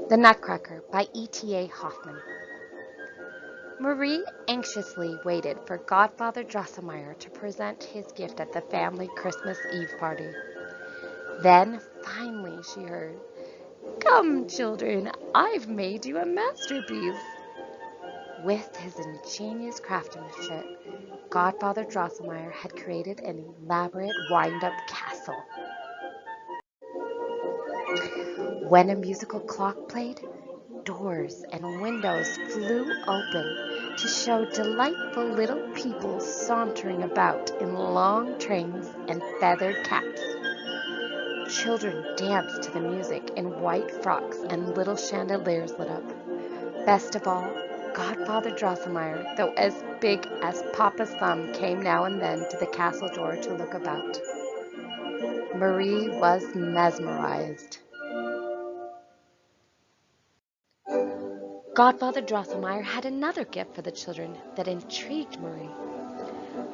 The Nutcracker by E.T.A. Hoffman. Marie anxiously waited for Godfather Drosselmeyer to present his gift at the family Christmas Eve party. Then, finally, she heard, "Come, children, I've made you a masterpiece." With his ingenious craftsmanship, Godfather Drosselmeyer had created an elaborate wind-up castle. When a musical clock played, doors and windows flew open to show delightful little people sauntering about in long trains and feathered caps. Children danced to the music in white frocks and little chandeliers lit up. Best of all, Godfather Drosselmeyer, though as big as Papa's thumb, came now and then to the castle door to look about. Marie was mesmerized. Godfather Drosselmeyer had another gift for the children that intrigued Marie.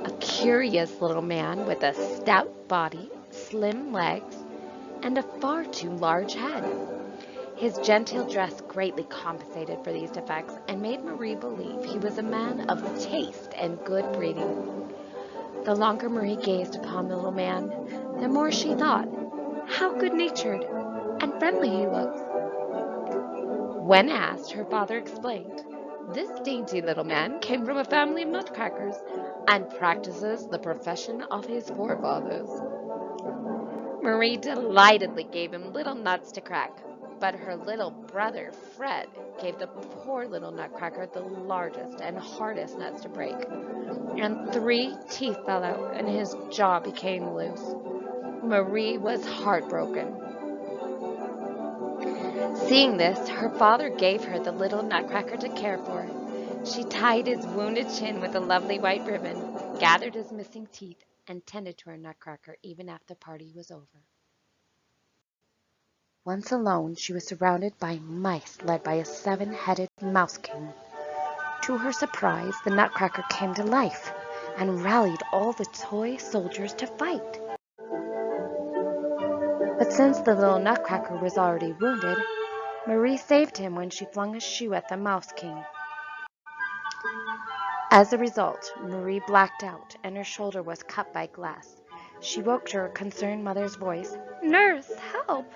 A curious little man with a stout body, slim legs, and a far too large head. His genteel dress greatly compensated for these defects and made Marie believe he was a man of taste and good breeding. The longer Marie gazed upon the little man, the more she thought, how good-natured and friendly he looks. When asked, her father explained, "This dainty little man came from a family of nutcrackers and practices the profession of his forefathers." Marie delightedly gave him little nuts to crack, but her little brother, Fred, gave the poor little nutcracker the largest and hardest nuts to break, and 3 teeth fell out and his jaw became loose. Marie was heartbroken. Seeing this, her father gave her the little nutcracker to care for. She tied his wounded chin with a lovely white ribbon, gathered his missing teeth, and tended to her nutcracker even after the party was over. Once alone, she was surrounded by mice led by a 7-headed mouse king. To her surprise, the nutcracker came to life and rallied all the toy soldiers to fight. But since the little nutcracker was already wounded, Marie saved him when she flung a shoe at the Mouse King. As a result, Marie blacked out and her shoulder was cut by glass. She woke to her concerned mother's voice, "Nurse, help!"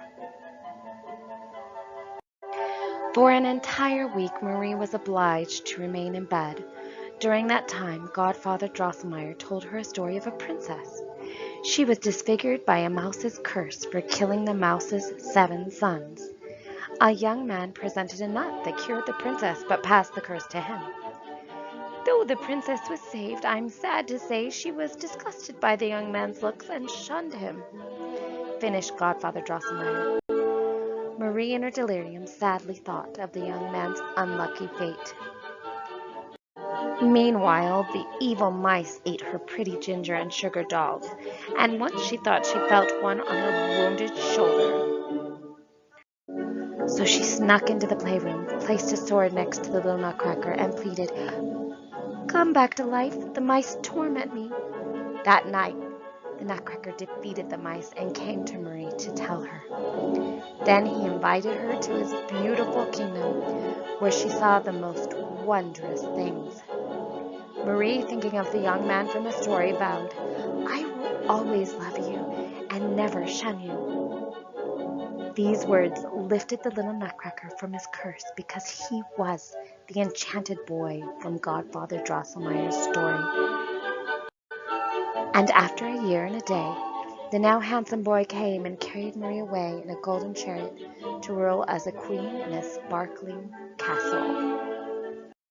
For an entire week, Marie was obliged to remain in bed. During that time, Godfather Drosselmeyer told her a story of a princess. She was disfigured by a mouse's curse for killing the mouse's 7 sons. A young man presented a nut that cured the princess, but passed the curse to him. Though the princess was saved, I'm sad to say she was disgusted by the young man's looks and shunned him, finished Godfather Drosselmeyer. Marie in her delirium sadly thought of the young man's unlucky fate. Meanwhile, the evil mice ate her pretty ginger and sugar dolls, and once she thought she felt one on her wounded shoulder. So she snuck into the playroom, placed a sword next to the little nutcracker, and pleaded, "Come back to life, the mice torment me." That night, the nutcracker defeated the mice and came to Marie to tell her. Then he invited her to his beautiful kingdom, where she saw the most wondrous things. Marie, thinking of the young man from the story, vowed, "I will always love you and never shun you." These words lifted the little nutcracker from his curse because he was the enchanted boy from Godfather Drosselmeyer's story. And after a year and a day, the now handsome boy came and carried Marie away in a golden chariot to rule as a queen in a sparkling castle.